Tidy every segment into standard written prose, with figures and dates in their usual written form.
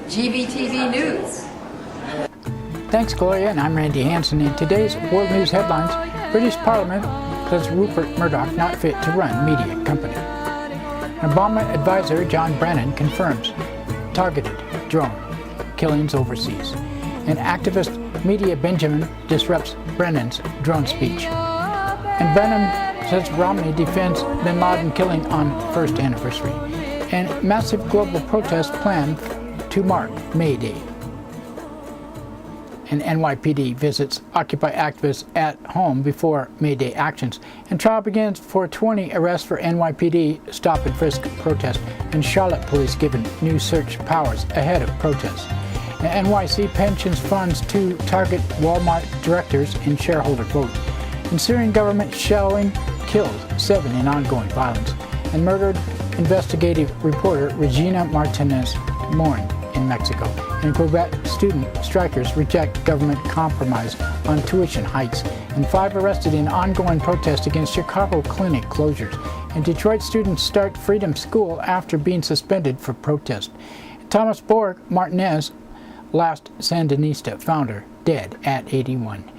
GVTV News. Thanks, Gloria, and I'm Randy Hansen. In today's World News headlines, British Parliament says Rupert Murdoch not fit to run media company. An Obama advisor, John Brennan, confirms targeted drone killings overseas. An activist media Benjamin disrupts Brennan's drone speech. And Brennan says Romney defends bin Laden killing on first anniversary. And massive global protests planned to mark May Day. And NYPD visits Occupy activists at home before May Day actions. And trial begins for 20 arrests for NYPD stop and frisk protest. And Charlotte police given new search powers ahead of protests. And NYC pensions funds to target Walmart directors in shareholder vote. And Syrian government shelling kills 7 in ongoing violence. And murdered investigative reporter Regina Martinez mourned in Mexico. And Quebec student strikers reject government compromise on tuition hikes. And 5 arrested in ongoing protest against Chicago clinic closures. And Detroit students start Freedom School after being suspended for protest. Thomas Borg Martinez, last Sandinista founder, dead at 81.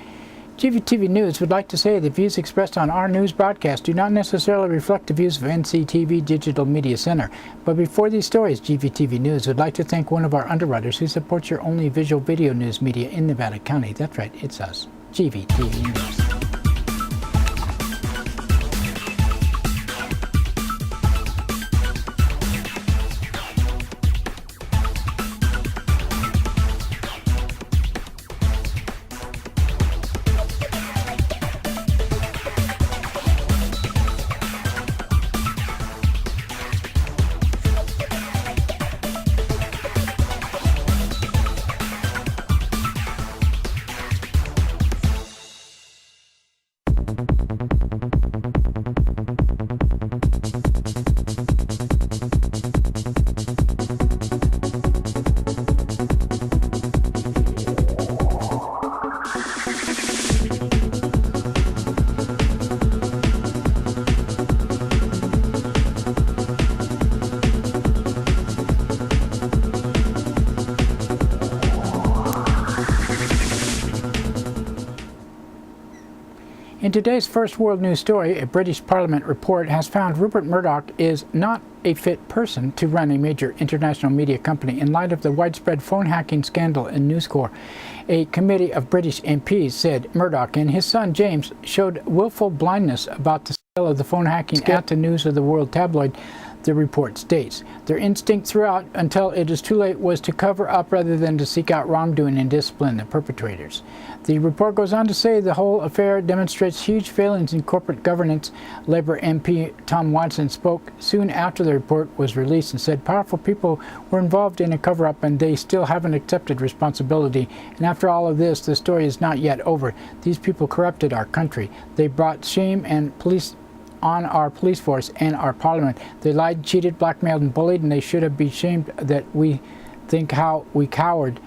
GVTV News would like to say the views expressed on our news broadcast do not necessarily reflect the views of NCTV Digital Media Center. But before these stories, GVTV News would like to thank one of our underwriters who supports your only visual video news media in Nevada County. That's right, it's us, GVTV News. In today's first world news story, a British Parliament report has found Rupert Murdoch is not a fit person to run a major international media company in light of the widespread phone hacking scandal in News Corp. A committee of British MPs said Murdoch and his son James showed willful blindness about the scale of the phone hacking at the News of the World tabloid, the report states. Their instinct throughout until it is too late was to cover up rather than to seek out wrongdoing and discipline the perpetrators. The report goes on to say the whole affair demonstrates huge failings in corporate governance. Labour MP Tom Watson spoke soon after the report was released and said powerful people were involved in a cover-up and they still haven't accepted responsibility. And after all of this, the story is not yet over. These people corrupted our country. They brought shame and police on our police force and our parliament. They lied, cheated, blackmailed, and bullied, and they should have been ashamed that we think how we cowered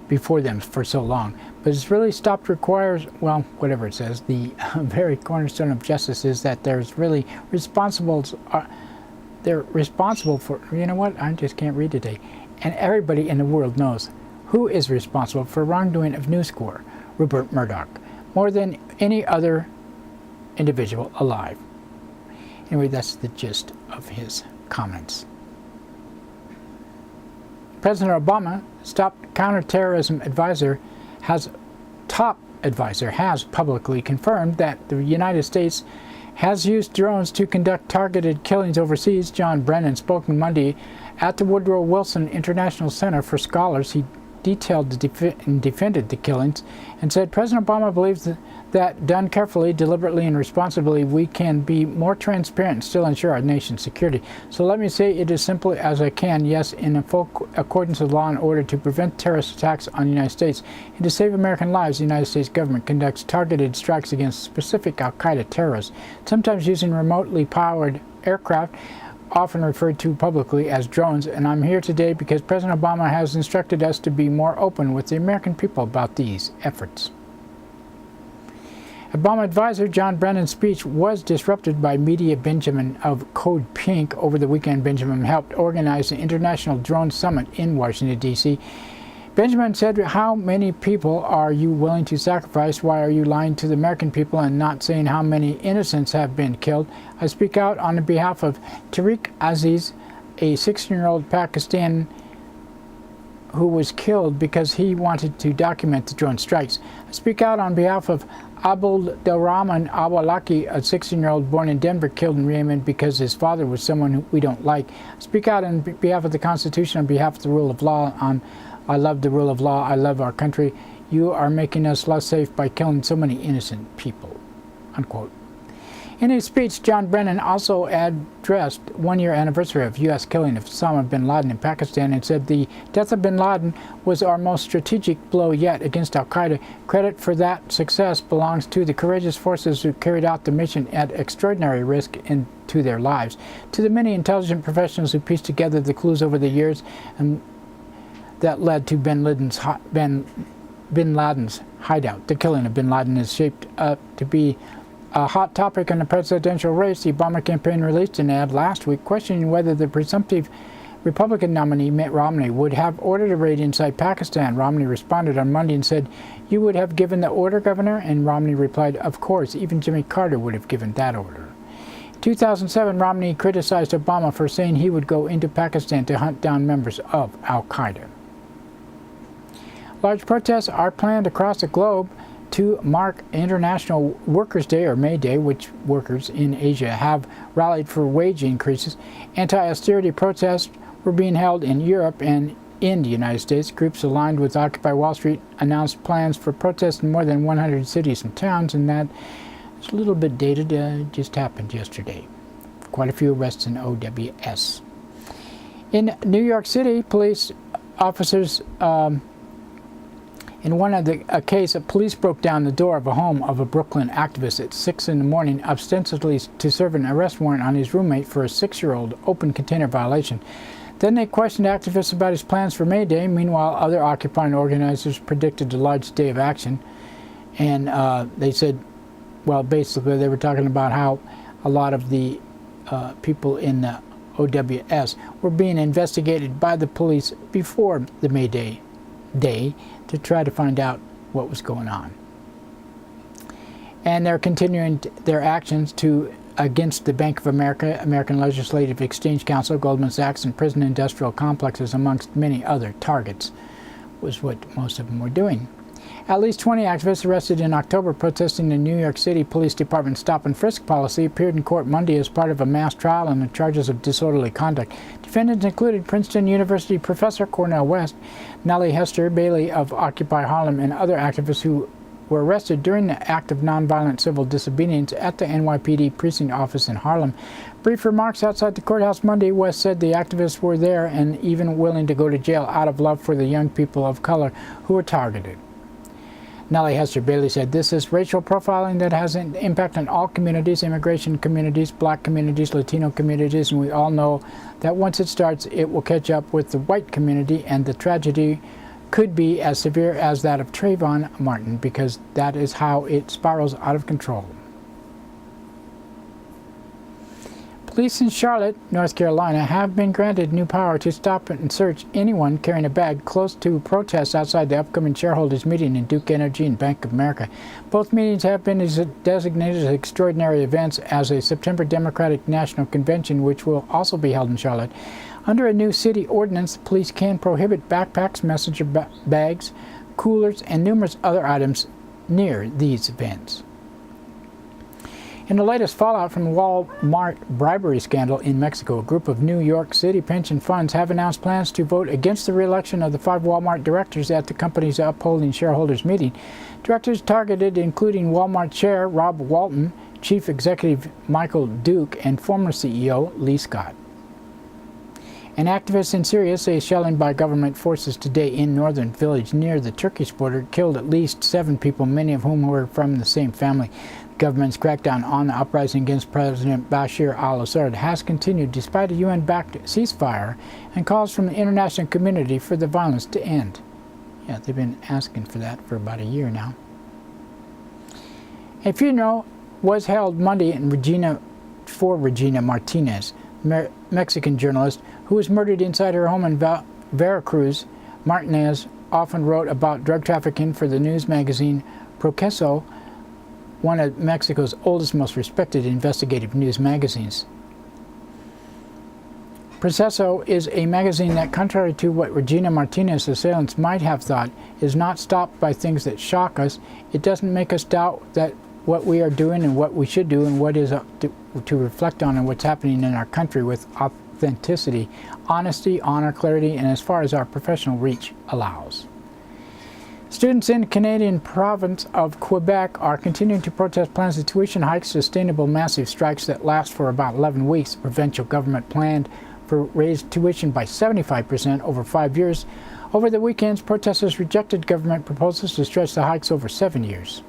before them for so long. But it's really stopped requires, well, whatever it says, the very cornerstone of justice is that there's really they're responsible for, you know what, I just can't read today. And everybody in the world knows who is responsible for wrongdoing of News Corp, Rupert Murdoch, more than any other individual alive. Anyway, that's the gist of his comments. President Obama, counterterrorism advisor, top advisor has publicly confirmed that the United States has used drones to conduct targeted killings overseas. John Brennan spoke on Monday at the Woodrow Wilson International Center for Scholars. He detailed and defended the killings and said President Obama believes that done carefully, deliberately, and responsibly, we can be more transparent and still ensure our nation's security. So let me say it as simply as I can, yes, in full accordance with law and order to prevent terrorist attacks on the United States and to save American lives, the United States government conducts targeted strikes against specific al-Qaeda terrorists, sometimes using remotely powered aircraft, often referred to publicly as drones. And I'm here today because President Obama has instructed us to be more open with the American people about these efforts. Obama advisor John Brennan's speech was disrupted by media. Benjamin of Code Pink over the weekend. Benjamin helped organize the International Drone Summit in Washington, D.C. Benjamin said, "How many people are you willing to sacrifice? Why are you lying to the American people and not saying how many innocents have been killed? I speak out on behalf of Tariq Aziz, a 16-year-old Pakistan who was killed because he wanted to document the drone strikes. I speak out on behalf of Abdulrahman Awalaki, a 16-year-old born in Denver, killed in Yemen because his father was someone who we don't like. I speak out on behalf of the Constitution, on behalf of the rule of law. I love the rule of law. I love our country. You are making us less safe by killing so many innocent people." Unquote. In his speech, John Brennan also addressed one-year anniversary of U.S. killing of Osama bin Laden in Pakistan and said the death of bin Laden was our most strategic blow yet against al-Qaeda. Credit for that success belongs to the courageous forces who carried out the mission at extraordinary risk into their lives, to the many intelligent professionals who pieced together the clues over the years and that led to bin Laden's hideout. The killing of bin Laden is shaped up to be a hot topic in the presidential race. The Obama campaign released an ad last week questioning whether the presumptive Republican nominee Mitt Romney would have ordered a raid inside Pakistan. Romney responded on Monday and said, "You would have given the order, Governor?" And Romney replied, "Of course, even Jimmy Carter would have given that order." In 2007, Romney criticized Obama for saying he would go into Pakistan to hunt down members of al-Qaeda. Large protests are planned across the globe to mark International Workers' Day, or May Day, which workers in Asia have rallied for wage increases. Anti-austerity protests were being held in Europe and in the United States. Groups aligned with Occupy Wall Street announced plans for protests in more than 100 cities and towns, and that is a little bit dated. Just happened yesterday. Quite a few arrests in OWS. In New York City, police officers in a case, police broke down the door of a home of a Brooklyn activist at 6 in the morning, ostensibly to serve an arrest warrant on his roommate for a 6-year-old open container violation. Then they questioned activists about his plans for May Day. Meanwhile, other Occupy organizers predicted a large day of action. And they said, well, basically they were talking about how a lot of the people in the OWS were being investigated by the police before the May Day to try to find out what was going on. And they're continuing their actions against the Bank of America, American Legislative Exchange Council, Goldman Sachs, and prison industrial complexes, amongst many other targets, was what most of them were doing. At least 20 activists arrested in October protesting the New York City Police Department stop-and-frisk policy appeared in court Monday as part of a mass trial on the charges of disorderly conduct. Defendants included Princeton University professor Cornel West, Nellie Hester Bailey of Occupy Harlem, and other activists who were arrested during the act of nonviolent civil disobedience at the NYPD precinct office in Harlem. Brief remarks outside the courthouse Monday, West said the activists were there and even willing to go to jail out of love for the young people of color who were targeted. Nellie Hester Bailey said, "This is racial profiling that has an impact on all communities, immigration communities, black communities, Latino communities, and we all know that once it starts, it will catch up with the white community, and the tragedy could be as severe as that of Trayvon Martin, because that is how it spirals out of control." Police in Charlotte, North Carolina, have been granted new power to stop and search anyone carrying a bag close to protests outside the upcoming shareholders meeting in Duke Energy and Bank of America. Both meetings have been designated as extraordinary events as a September Democratic National Convention, which will also be held in Charlotte. Under a new city ordinance, police can prohibit backpacks, messenger bags, coolers, and numerous other items near these events. In the latest fallout from the Walmart bribery scandal in Mexico, a group of New York City pension funds have announced plans to vote against the re-election of the 5 Walmart directors at the company's upholding shareholders meeting. Directors targeted including Walmart Chair Rob Walton, Chief Executive Michael Duke, and former CEO Lee Scott. And activists in Syria say shelling by government forces today in northern village near the Turkish border killed at least 7 people, many of whom were from the same family. The government's crackdown on the uprising against President Bashir al-Assad has continued despite a UN-backed ceasefire and calls from the international community for the violence to end. Yeah, they've been asking for that for about a year now. A funeral was held Monday for Regina Martinez, Mexican journalist who was murdered inside her home in Veracruz. Martinez often wrote about drug trafficking for the news magazine Proceso, one of Mexico's oldest, most respected investigative news magazines. Proceso is a magazine that, contrary to what Regina Martinez's assailants might have thought, is not stopped by things that shock us. It doesn't make us doubt that what we are doing and what we should do and what is to reflect on and what's happening in our country with authenticity, honesty, honor, clarity, and as far as our professional reach allows. Students in the Canadian province of Quebec are continuing to protest plans to tuition hikes, sustainable massive strikes that last for about 11 weeks. The provincial government planned for raised tuition by 75% over 5 years. Over the weekends, protesters rejected government proposals to stretch the hikes over 7 years.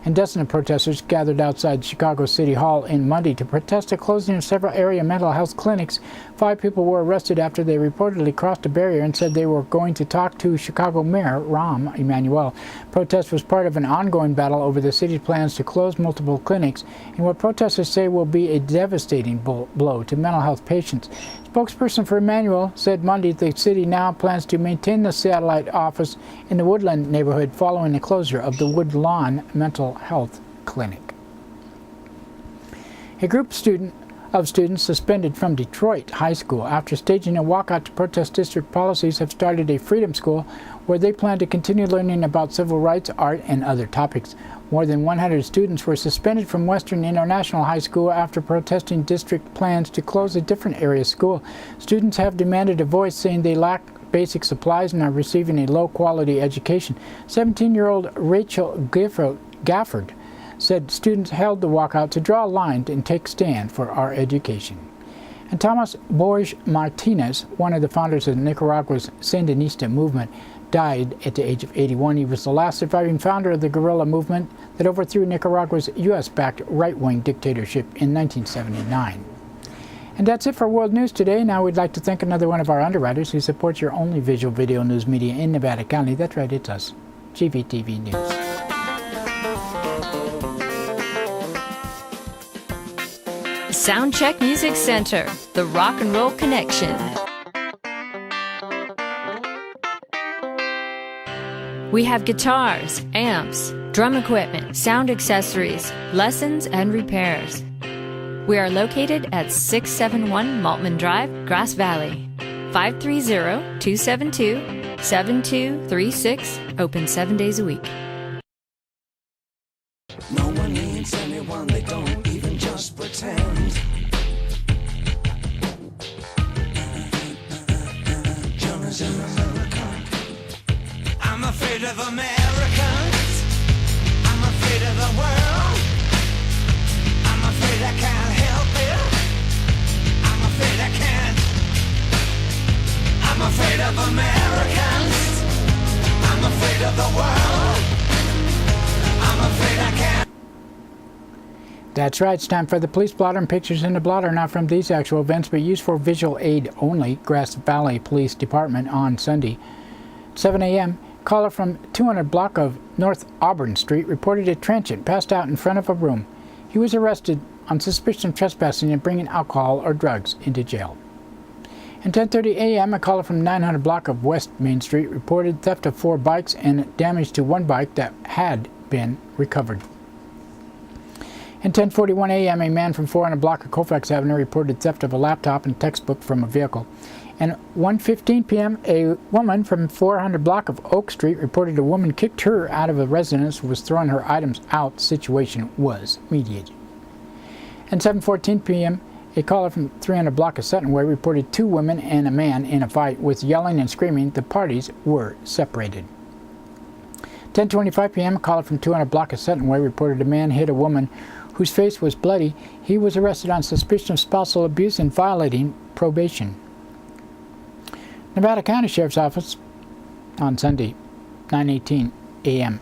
And dozens of protesters gathered outside Chicago City Hall in Monday to protest the closing of several area mental health clinics. 5 people were arrested after they reportedly crossed a barrier and said they were going to talk to Chicago Mayor Rahm Emanuel. Protest was part of an ongoing battle over the city's plans to close multiple clinics in what protesters say will be a devastating blow to mental health patients. Spokesperson for Emanuel said Monday the city now plans to maintain the satellite office in the Woodland neighborhood following the closure of the Woodlawn Mental Health Clinic. A group of students suspended from Detroit High School after staging a walkout to protest district policies have started a freedom school where they plan to continue learning about civil rights, art, and other topics. More than 100 students were suspended from Western International High School after protesting district plans to close a different area school. Students have demanded a voice, saying they lack basic supplies and are receiving a low-quality education. 17-year-old Rachel Gafford said students held the walkout to draw a line and take stand for our education. And Thomas Borges Martinez, one of the founders of Nicaragua's Sandinista movement, died at the age of 81. He was the last surviving founder of the guerrilla movement that overthrew Nicaragua's U.S.-backed right-wing dictatorship in 1979. And that's it for World News today. Now we'd like to thank another one of our underwriters who supports your only visual video news media in Nevada County. That's right, it's us, GVTV News. Soundcheck Music Center, the rock and roll connection. We have guitars, amps, drum equipment, sound accessories, lessons, and repairs. We are located at 671 Maltman Drive, Grass Valley. 530-272-7236, open 7 days a week. No one needs anyone, they don't even just pretend. Jonas in America. I'm afraid of Americans. I'm afraid of the world. I'm afraid I can't help it. I'm afraid I can't. I'm afraid of Americans. I'm afraid of the world. I'm afraid I can't. That's right, it's time for the police blotter and pictures in the blotter, not from these actual events, but used for visual aid only. Grass Valley Police Department on Sunday. 7 a.m., caller from 200 block of North Auburn Street reported a transient passed out in front of a room. He was arrested on suspicion of trespassing and bringing alcohol or drugs into jail. At 10:30 a.m., a caller from 900 block of West Main Street reported theft of 4 bikes and damage to 1 bike that had been recovered. At 10:41 a.m., a man from 400 block of Colfax Avenue reported theft of a laptop and textbook from a vehicle. And 1:15 p.m., a woman from 400 block of Oak Street reported a woman kicked her out of a residence and was throwing her items out. The situation was mediated. At 7:14 p.m., a caller from 300 block of Sutton Way reported 2 women and a man in a fight with yelling and screaming. The parties were separated. 10:25 p.m., a caller from 200 block of Sutton Way reported a man hit a woman whose face was bloody. He was arrested on suspicion of spousal abuse and violating probation. Nevada County Sheriff's Office on Sunday, 9:18 a.m.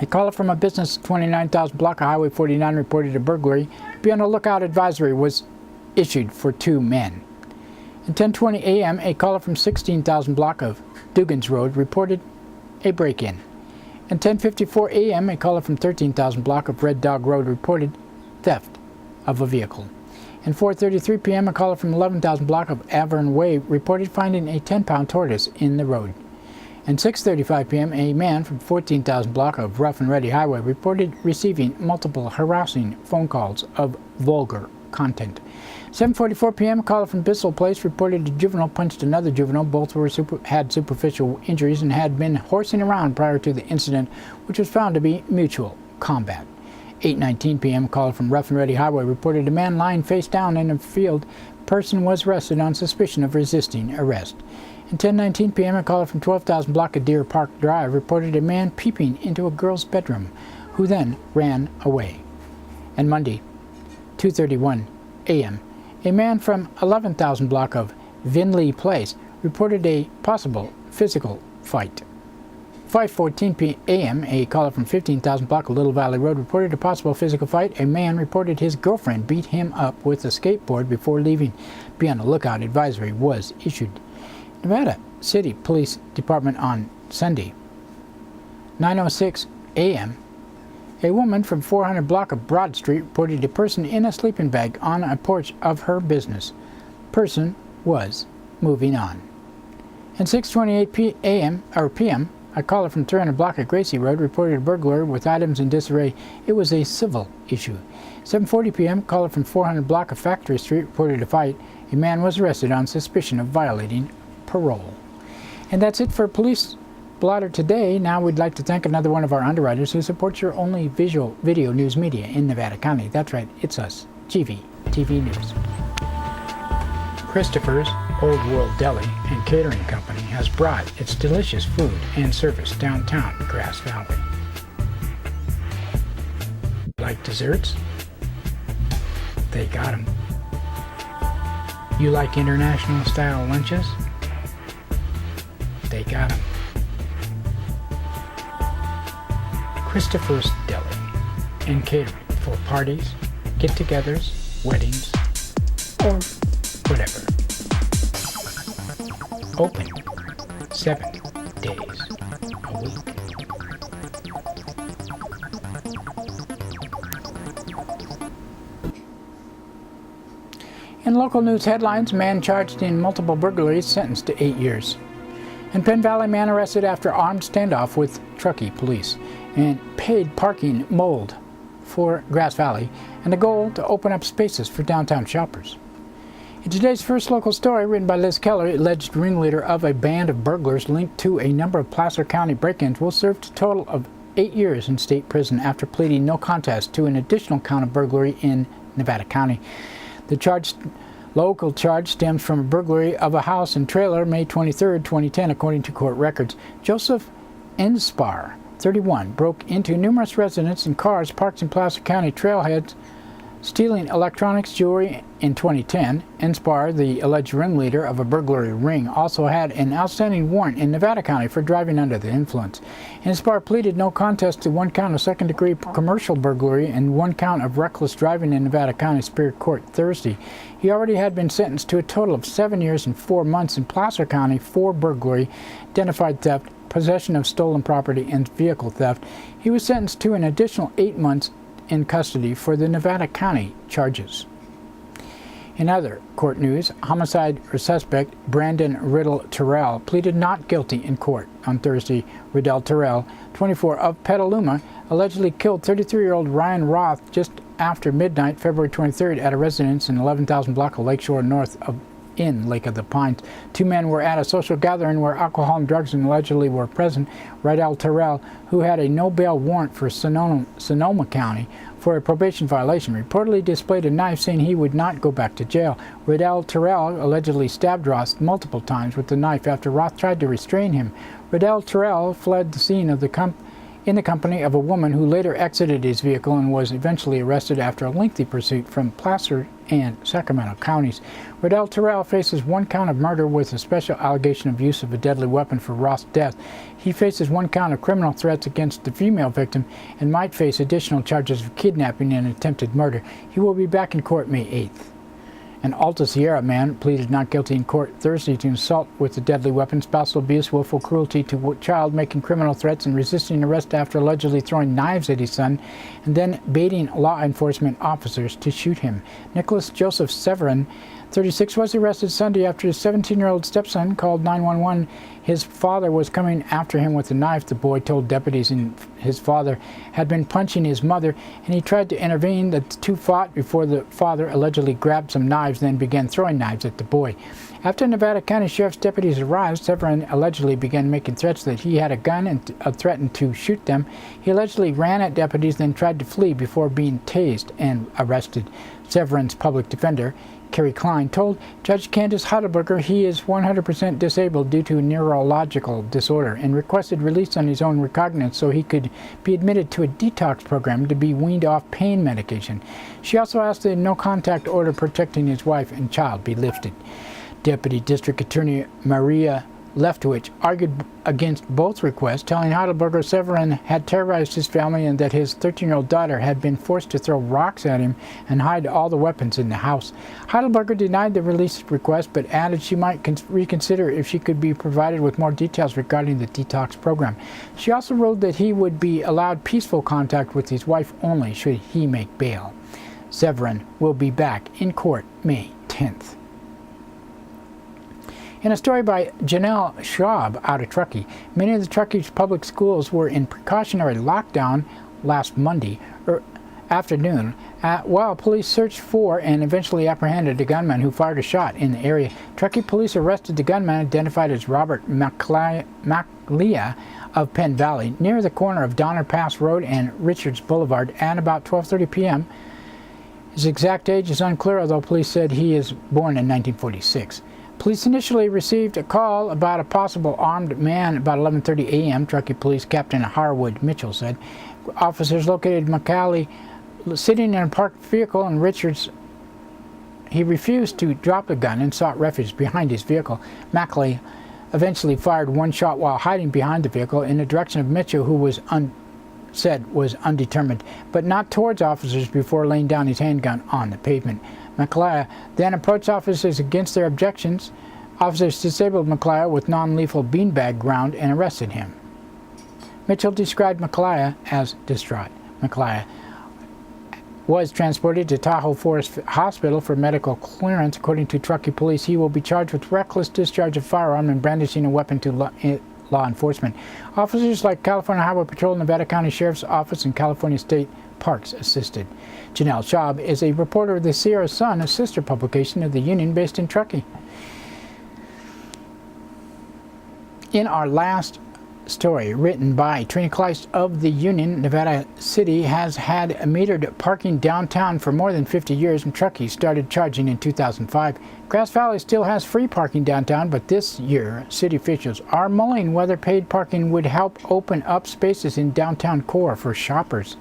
A caller from a business 29,000 block of Highway 49 reported a burglary. Be on the lookout advisory was issued for 2 men. At 10:20 a.m., a caller from 16,000 block of Dugan's Road reported a break-in. And 10:54 a.m., a caller from 13,000 block of Red Dog Road reported theft of a vehicle. And 4:33 p.m., a caller from 11,000 block of Avern Way reported finding a 10-pound tortoise in the road. And 6:35 p.m., a man from 14,000 block of Rough and Ready Highway reported receiving multiple harassing phone calls of vulgar content. 7:44 p.m., a caller from Bissell Place reported a juvenile punched another juvenile. Both had superficial injuries and had been horsing around prior to the incident, which was found to be mutual combat. 8:19 p.m., a caller from Rough and Ready Highway reported a man lying face down in a field. Person was arrested on suspicion of resisting arrest. And 10:19 p.m., a caller from 12,000 block of Deer Park Drive reported a man peeping into a girl's bedroom, who then ran away. And Monday, 2:31 a.m., a man from 11,000 block of Vinley Place reported a possible physical fight. 5:14 a.m., a caller from 15,000 block of Little Valley Road reported a possible physical fight. A man reported his girlfriend beat him up with a skateboard before leaving. Be on the lookout advisory was issued. Nevada City Police Department on Sunday, 9:06 a.m., a woman from 400 block of Broad Street reported a person in a sleeping bag on a porch of her business. Person was moving on. And 6:28 p.m., a caller from 300 block of Gracie Road reported a burglary with items in disarray. It was a civil issue. 7:40 p.m., a caller from 400 block of Factory Street reported a fight. A man was arrested on suspicion of violating parole. And that's it for Police Blotter today. Now we'd like to thank another one of our underwriters who supports your only visual video news media in Nevada County. That's right, it's us, GVTV News. Christopher's Old World Deli and Catering Company has brought its delicious food and service downtown Grass Valley. Like desserts? They got them. You like international style lunches? They got them. Christopher's Deli and Catering for parties, get-togethers, weddings, or whatever. Open 7 days a week. In local news headlines, man charged in multiple burglaries sentenced to 8 years. And Penn Valley man arrested after armed standoff with Truckee police. And paid parking mold for Grass Valley, and a goal to open up spaces for downtown shoppers. In today's first local story, written by Liz Keller, alleged ringleader of a band of burglars linked to a number of Placer County break-ins will serve a total of 8 years in state prison after pleading no contest to an additional count of burglary in Nevada County. The local charge stems from a burglary of a house and trailer May 23, 2010, according to court records. Joseph Enspar, 31, broke into numerous residences and cars parked in Placer County trailheads, stealing electronics, jewelry. In 2010, Enspar, the alleged ringleader of a burglary ring, also had an outstanding warrant in Nevada County for driving under the influence. Enspar pleaded no contest to 1 count of second-degree commercial burglary and 1 count of reckless driving in Nevada County Superior Court Thursday. He already had been sentenced to a total of 7 years and 4 months in Placer County for burglary, identified theft, possession of stolen property, and vehicle theft. He was sentenced to an additional 8 months in custody for the Nevada County charges. In other court news, homicide suspect Brandon Riddle Terrell pleaded not guilty in court on Thursday. Riddle Terrell, 24, of Petaluma, allegedly killed 33-year-old Ryan Roth just after midnight, February 23rd, at a residence in 11,000 block of Lakeshore North of in Lake of the Pines. 2 men were at a social gathering where alcohol and drugs allegedly were present. Riddle Terrell, who had a no-bail warrant for Sonoma County for a probation violation, reportedly displayed a knife, saying he would not go back to jail. Riddle Terrell allegedly stabbed Roth multiple times with the knife after Roth tried to restrain him. Riddle Terrell fled the scene of in the company of a woman who later exited his vehicle and was eventually arrested after a lengthy pursuit from Placer and Sacramento counties. Riddle Terrell faces 1 count of murder with a special allegation of use of a deadly weapon for Roth's death. He faces 1 count of criminal threats against the female victim and might face additional charges of kidnapping and attempted murder. He will be back in court May 8th. An Alta Sierra man pleaded not guilty in court Thursday to assault with a deadly weapon, spousal abuse, willful cruelty to a child, making criminal threats, and resisting arrest after allegedly throwing knives at his son and then baiting law enforcement officers to shoot him. Nicholas Joseph Severin, 36, was arrested Sunday after his 17-year-old stepson called 911. His father was coming after him with a knife, the boy told deputies, and his father had been punching his mother, and he tried to intervene. The two fought before the father allegedly grabbed some knives, then began throwing knives at the boy. After Nevada County Sheriff's deputies arrived, Severin allegedly began making threats that he had a gun and threatened to shoot them. He allegedly ran at deputies, then tried to flee before being tased and arrested. Severin's public defender, Kerry Klein, told Judge Candace Heidelberger he is 100% disabled due to a neurological disorder and requested release on his own recognizance so he could be admitted to a detox program to be weaned off pain medication. She also asked that a no-contact order protecting his wife and child be lifted. Deputy District Attorney Maria Leftwich argued against both requests, telling Heidelberger Severin had terrorized his family and that his 13-year-old daughter had been forced to throw rocks at him and hide all the weapons in the house. Heidelberger denied the release request but added she might reconsider if she could be provided with more details regarding the detox program. She also ruled that he would be allowed peaceful contact with his wife only should he make bail. Severin will be back in court May 10th. In a story by Janelle Schaub out of Truckee, many of the Truckee's public schools were in precautionary lockdown last Monday afternoon while police searched for and eventually apprehended a gunman who fired a shot in the area. Truckee police arrested the gunman, identified as Robert McLea of Penn Valley, near the corner of Donner Pass Road and Richards Boulevard at about 12:30 p.m. His exact age is unclear, although police said he is born in 1946. Police initially received a call about a possible armed man about 11:30 a.m., Truckee Police Captain Harwood Mitchell said. Officers located McCallie sitting in a parked vehicle in Richards. He refused to drop the gun and sought refuge behind his vehicle. McCallie eventually fired one shot while hiding behind the vehicle in the direction of Mitchell, who was undetermined, but not towards officers before laying down his handgun on the pavement. McLeod then approached officers against their objections. Officers disabled McLeod with non-lethal beanbag round and arrested him. Mitchell described McLeod as distraught. McLeod was transported to Tahoe Forest Hospital for medical clearance. According to Truckee Police, he will be charged with reckless discharge of firearm and brandishing a weapon to law enforcement. Officers like California Highway Patrol, Nevada County Sheriff's Office, and California State Parks assisted. Janelle Schaub is a reporter of the Sierra Sun, a sister publication of the Union based in Truckee. In our last story, written by Trina Kleist of the Union, Nevada City has had metered parking downtown for more than 50 years, and Truckee started charging in 2005. Grass Valley still has free parking downtown, but this year city officials are mulling whether paid parking would help open up spaces in downtown core for shoppers.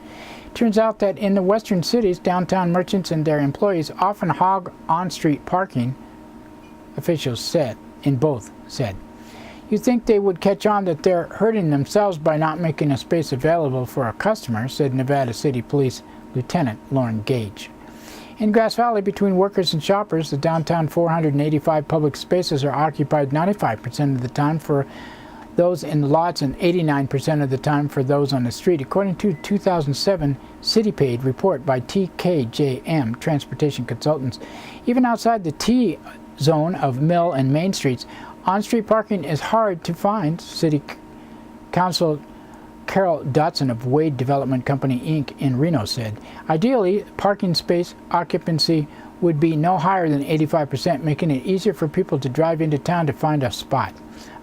Turns out that in the western cities, downtown merchants and their employees often hog on-street parking, officials said. You'd think they would catch on that they're hurting themselves by not making a space available for a customer, said Nevada City Police Lieutenant Lauren Gage. In Grass Valley, between workers and shoppers, the downtown 485 public spaces are occupied 95% of the time for those in the lots and 89% of the time for those on the street, according to a 2007 city-paid report by TKJM Transportation Consultants. Even outside the T-zone of Mill and Main Streets, on-street parking is hard to find, City Council Carol Dotson of Wade Development Company, Inc. in Reno said. Ideally, parking space occupancy would be no higher than 85%, making it easier for people to drive into town to find a spot.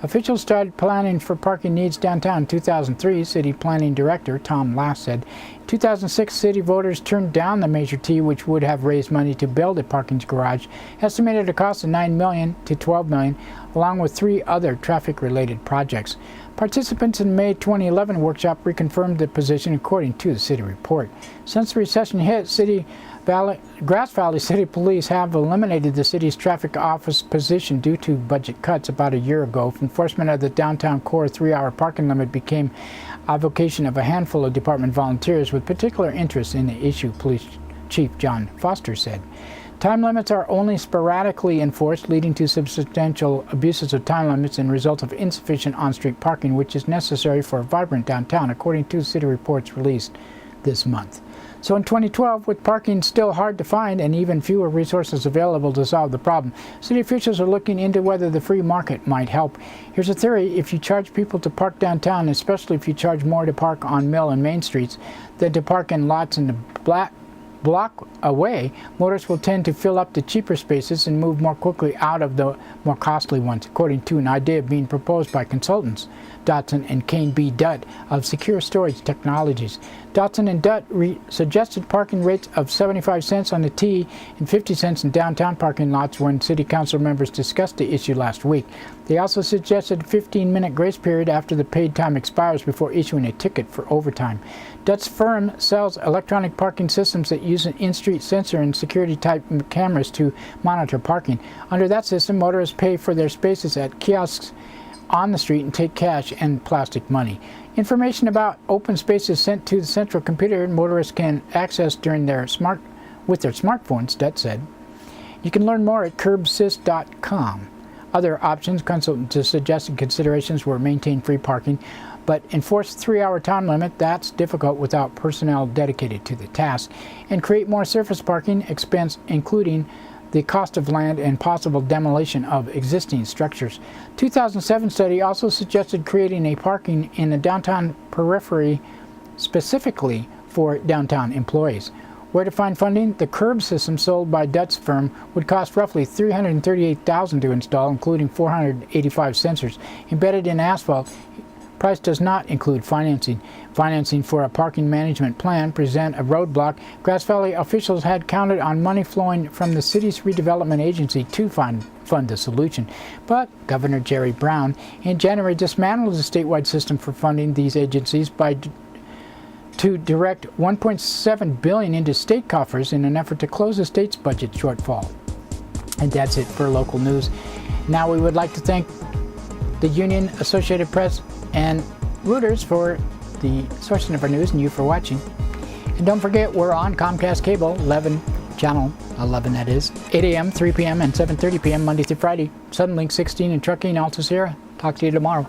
Officials started planning for parking needs downtown in 2003, City Planning Director Tom Lass said. In 2006, city voters turned down the Measure T, which would have raised money to build a parking garage, estimated a cost of $9 million to $12 million, along with 3 other traffic-related projects. Participants in May 2011 workshop reconfirmed the position according to the city report. Since the recession hit, Grass Valley City Police have eliminated the city's traffic office position due to budget cuts about a year ago. Enforcement of the downtown core 3-hour parking limit became a vocation of a handful of department volunteers with particular interest in the issue, Police Chief John Foster said. Time limits are only sporadically enforced, leading to substantial abuses of time limits and result of insufficient on-street parking, which is necessary for a vibrant downtown, according to city reports released this month. So in 2012, with parking still hard to find and even fewer resources available to solve the problem, city officials are looking into whether the free market might help. Here's a theory: if you charge people to park downtown, especially if you charge more to park on Mill and Main Streets than to park in lots in the block away, motorists will tend to fill up the cheaper spaces and move more quickly out of the more costly ones, according to an idea being proposed by consultants Dotson and Kane B. Dutt of Secure Storage Technologies. Dotson and Dutt suggested parking rates of 75 cents on the T and 50 cents in downtown parking lots when city council members discussed the issue last week. They also suggested a 15-minute grace period after the paid time expires before issuing a ticket for overtime. Dutt's firm sells electronic parking systems that use an in-street sensor and security-type cameras to monitor parking. Under that system, motorists pay for their spaces at kiosks on the street and take cash and plastic money. Information about open spaces sent to the central computer motorists can access during with their smartphones, Dutt said. You can learn more at curbsys.com. Other options consultants suggested considerations were maintain free parking, but enforce 3-hour time limit, that's difficult without personnel dedicated to the task, and create more surface parking expense, including the cost of land and possible demolition of existing structures. 2007 study also suggested creating a parking in the downtown periphery specifically for downtown employees. Where to find funding? The curb system sold by Dutt's firm would cost roughly $338,000 to install, including 485 sensors embedded in asphalt. Price does not include financing. Financing for a parking management plan present a roadblock. Grass Valley officials had counted on money flowing from the city's redevelopment agency to fund the solution. But Governor Jerry Brown in January dismantled the statewide system for funding these agencies to direct $1.7 billion into state coffers in an effort to close the state's budget shortfall. And that's it for local news. Now we would like to thank the Union, Associated Press, and Reuters for the sourcing of our news, and you for watching. And don't forget, we're on Comcast Cable, channel 11 that is, 8 a.m., 3 p.m., and 7:30 p.m. Monday through Friday. Suddenlink 16 and Trucking, Alta Sierra. Talk to you tomorrow.